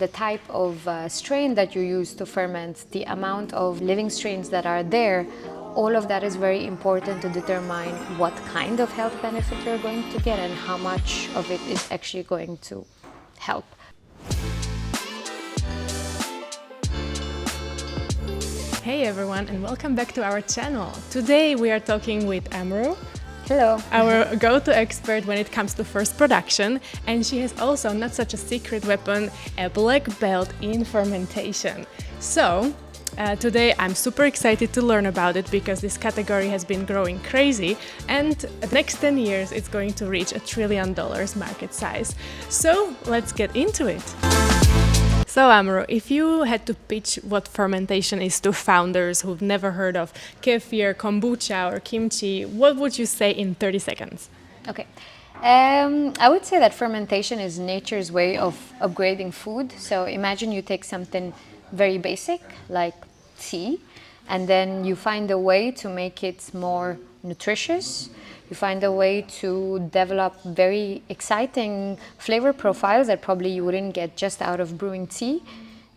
the type of strain that you use to ferment, the amount of living strains that are there, all of that is very important to determine what kind of health benefit you're going to get and how much of it is actually going to help. Hey everyone, and welcome back to our channel. Today we are talking with Amru. Hello. Our go-to expert when it comes to first production, and she has also, not such a secret weapon, a black belt in fermentation. So today I'm super excited to learn about it because this category has been growing crazy, and the next 10 years it's going to reach $1 trillion market size. So let's get into it. So Amru, if you had to pitch what fermentation is to founders who've never heard of kefir, kombucha or kimchi, what would you say in 30 seconds? Okay. I would say that fermentation is nature's way of upgrading food. So imagine you take something very basic like tea, and then you find a way to make it more nutritious. You find a way to develop very exciting flavor profiles that probably you wouldn't get just out of brewing tea.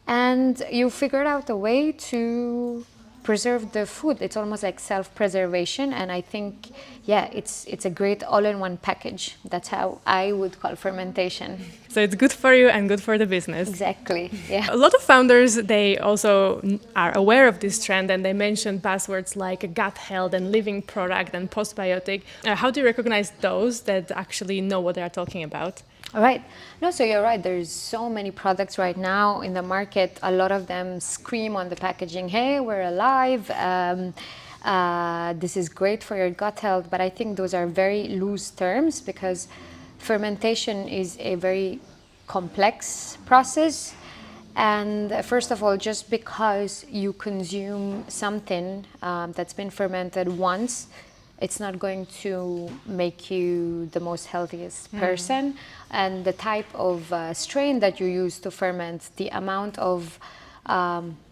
And you figured out a way to preserve the food. It's almost like self-preservation. And I think, yeah, it's a great all-in-one package. That's how I would call fermentation. So it's good for you and good for the business. Exactly, yeah. A lot of founders, they also are aware of this trend, and they mention buzzwords like gut health and living product and postbiotic. How do you recognize those that actually know what they are talking about? All right. No, so you're right. There's so many products right now in the market. A lot of them scream on the packaging, hey, we're alive. This is great for your gut health. But I think those are very loose terms because fermentation is a very complex process. And first of all, just because you consume something that's been fermented once, it's not going to make you the most healthiest person. And the type of strain that you use to ferment, the amount of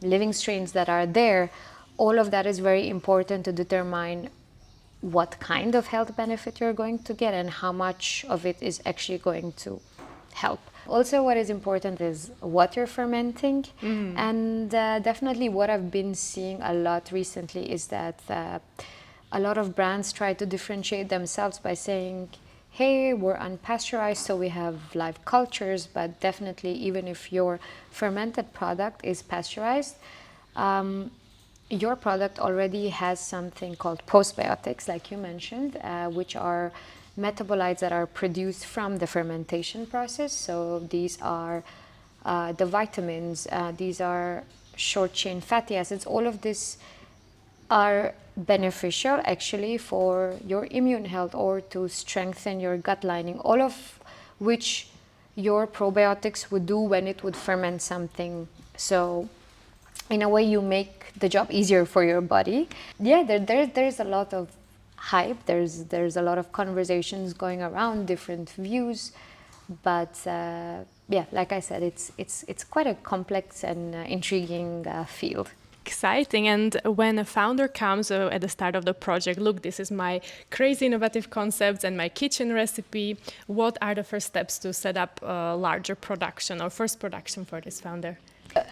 living strains that are there, all of that is very important to determine what kind of health benefit you're going to get and how much of it is actually going to help. Also, what is important is what you're fermenting. And definitely what I've been seeing a lot recently is that a lot of brands try to differentiate themselves by saying, hey, we're unpasteurized, so we have live cultures, but definitely even if your fermented product is pasteurized, your product already has something called postbiotics, like you mentioned, which are metabolites that are produced from the fermentation process. So these are the vitamins, these are short-chain fatty acids. All of this are beneficial actually for your immune health or to strengthen your gut lining, all of which your probiotics would do when it would ferment something. So in a way you make the job easier for your body. Yeah, there's a lot of hype, there's a lot of conversations going around, different views, but yeah, like I said, it's quite a complex and intriguing field. Exciting. And when a founder comes at the start of the project, look, this is my crazy innovative concepts and my kitchen recipe, what are the first steps to set up a larger production or first production for this founder?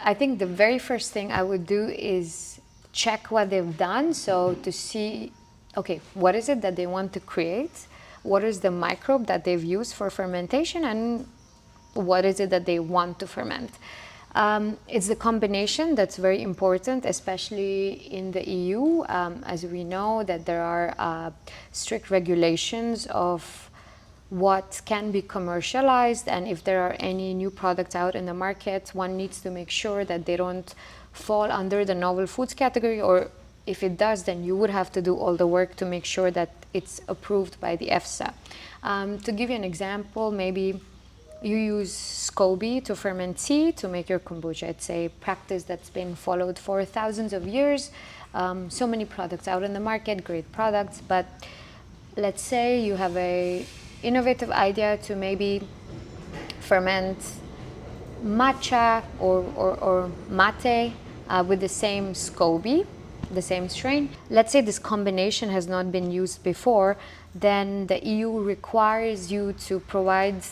I think the very first thing I would do is check what they've done. So to see, okay, what is it that they want to create? What is the microbe that they've used for fermentation? And what is it that they want to ferment? It's the combination that's very important, especially in the EU, as we know that there are strict regulations of what can be commercialized, and if there are any new products out in the market, one needs to make sure that they don't fall under the novel foods category, or if it does, then you would have to do all the work to make sure that it's approved by the EFSA. To give you an example, maybe you use SCOBY to ferment tea to make your kombucha. It's a practice that's been followed for thousands of years. So many products out in the market, great products, but let's say you have a innovative idea to maybe ferment matcha or mate with the same SCOBY, the same strain. Let's say this combination has not been used before, then the EU requires you to provide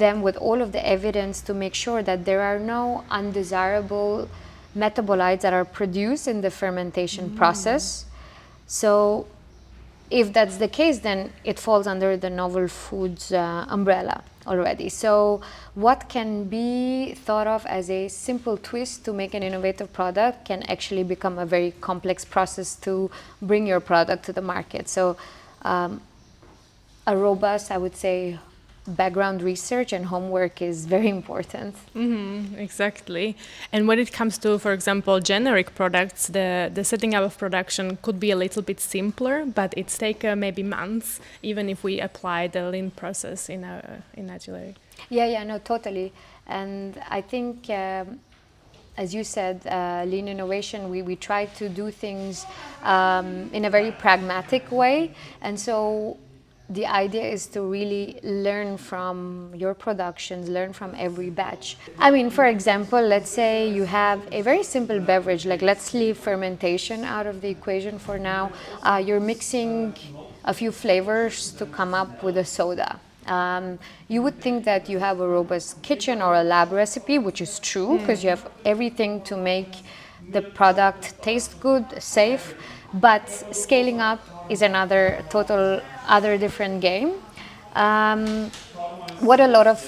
them with all of the evidence to make sure that there are no undesirable metabolites that are produced in the fermentation process. So if that's the case, then it falls under the novel foods umbrella already. So what can be thought of as a simple twist to make an innovative product can actually become a very complex process to bring your product to the market. So a robust, I would say, background research and homework is very important. Exactly. And when it comes to, for example, generic products, the setting up of production could be a little bit simpler, but it's take maybe months, even if we apply the lean process in Agilery. Yeah, no, totally. And I think, as you said, lean innovation, we try to do things in a very pragmatic way. And so the idea is to really learn from your productions, learn from every batch. I mean, for example, let's say you have a very simple beverage, like let's leave fermentation out of the equation for now. You're mixing a few flavors to come up with a soda. You would think that you have a robust kitchen or a lab recipe, which is true, because you have everything to make the product taste good, safe, but scaling up is another other different game. What a lot of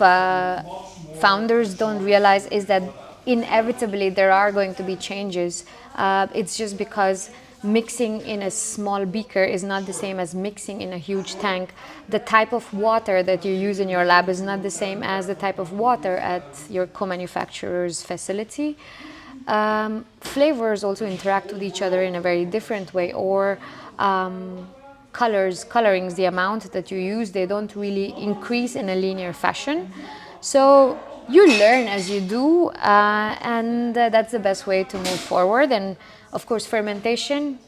founders don't realize is that inevitably there are going to be changes. It's just because mixing in a small beaker is not the same as mixing in a huge tank. The type of water that you use in your lab is not the same as the type of water at your co-manufacturer's facility. Flavors also interact with each other in a very different way, or colorings, the amount that you use, they don't really increase in a linear fashion. So you learn as you do, and that's the best way to move forward. And of course, fermentation,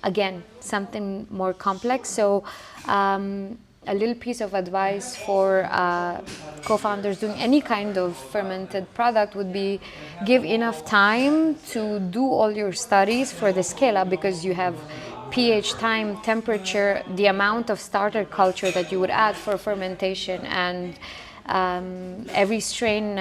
again, something more complex. So a little piece of advice for co-founders doing any kind of fermented product would be give enough time to do all your studies for the scale up, because you have pH, time, temperature, the amount of starter culture that you would add for fermentation, and every strain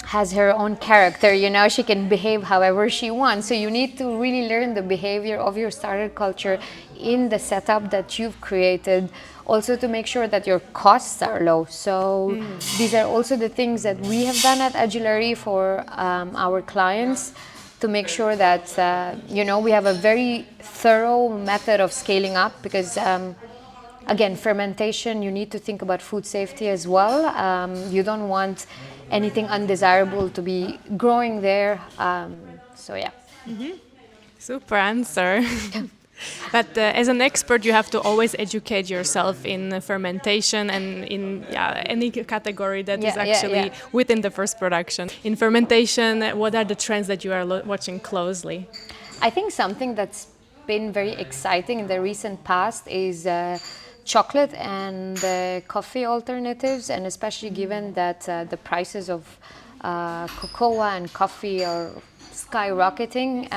has her own character, you know, she can behave however she wants. So you need to really learn the behavior of your starter culture in the setup that you've created, also to make sure that your costs are low. So these are also the things that we have done at Agilery for our clients, to make sure that, you know, we have a very thorough method of scaling up, because again, fermentation, you need to think about food safety as well. You don't want anything undesirable to be growing there. So yeah. Super answer. But as an expert, you have to always educate yourself in fermentation and in any category that is actually within the first production. In fermentation, what are the trends that you are watching closely? I think something that's been very exciting in the recent past is chocolate and coffee alternatives, and especially given that the prices of cocoa and coffee are skyrocketing.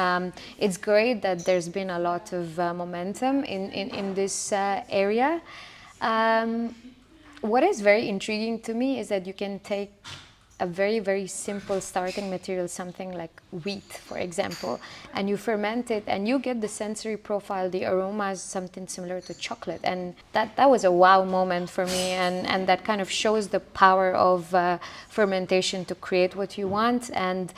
It's great that there's been a lot of momentum in this area. What is very intriguing to me is that you can take a very, very simple starting material, something like wheat, for example, and you ferment it and you get the sensory profile, the aromas, something similar to chocolate. And that was a wow moment for me, and that kind of shows the power of fermentation to create what you want. And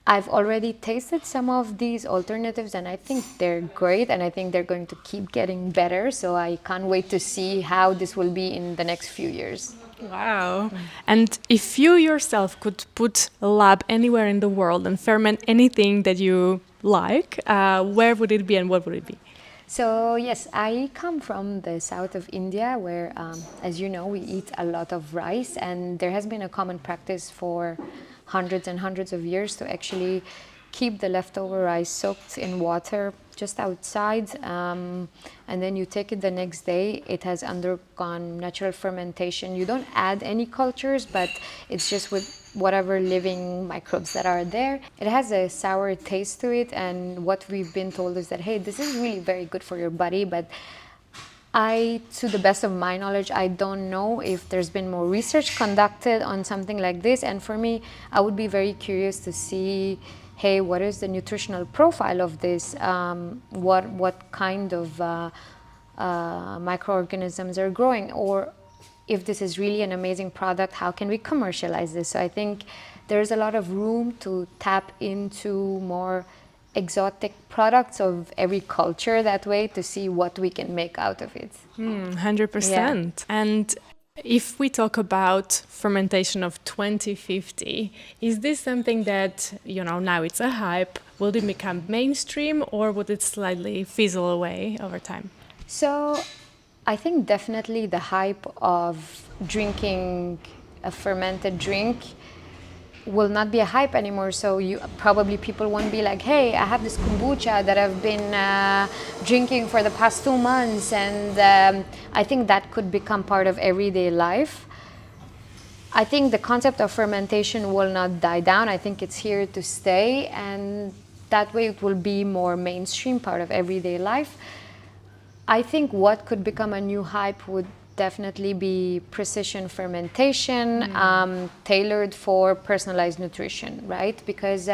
I've already tasted some of these alternatives and I think they're great, and I think they're going to keep getting better. So I can't wait to see how this will be in the next few years. Wow. And if you yourself could put a lab anywhere in the world and ferment anything that you like, where would it be and what would it be? So yes, I come from the south of India where, as you know, we eat a lot of rice, and there has been a common practice for hundreds and hundreds of years to actually keep the leftover rice soaked in water just outside, and then you take it the next day. It has undergone natural fermentation. You don't add any cultures, but it's just with whatever living microbes that are there. It has a sour taste to it, and what we've been told is that, hey, this is really very good for your body, but To the best of my knowledge, I don't know if there's been more research conducted on something like this. And for me, I would be very curious to see, hey, what is the nutritional profile of this? What kind of microorganisms are growing? Or if this is really an amazing product, how can we commercialize this? So I think there's a lot of room to tap into more exotic products of every culture that way to see what we can make out of it. 100%. And if we talk about fermentation of 2050, is this something that, now it's a hype? Will it become mainstream, or would it slightly fizzle away over time? So I think definitely the hype of drinking a fermented drink will not be a hype anymore. So people won't be like, hey, I have this kombucha that I've been drinking for the past 2 months, and I think that could become part of everyday life. I think the concept of fermentation will not die down. I think it's here to stay, and that way it will be more mainstream, part of everyday life. I think what could become a new hype would definitely be precision fermentation, tailored for personalized nutrition, right? Because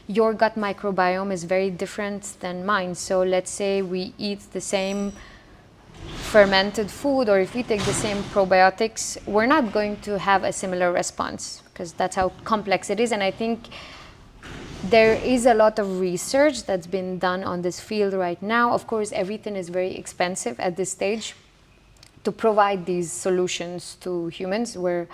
your gut microbiome is very different than mine. So let's say we eat the same fermented food, or if we take the same probiotics, we're not going to have a similar response, because that's how complex it is. And I think there is a lot of research that's been done on this field right now. Of course, everything is very expensive at this stage. To provide these solutions to humans, we're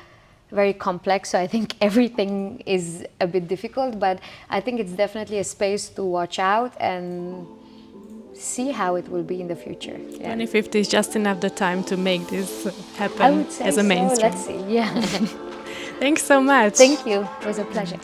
very complex, so I think everything is a bit difficult, but I think it's definitely a space to watch out and see how it will be in the future. 2050 is just enough the time to make this happen, I would say as a mainstream. So. Let's see. Yeah. Thanks so much. Thank you. It was a pleasure.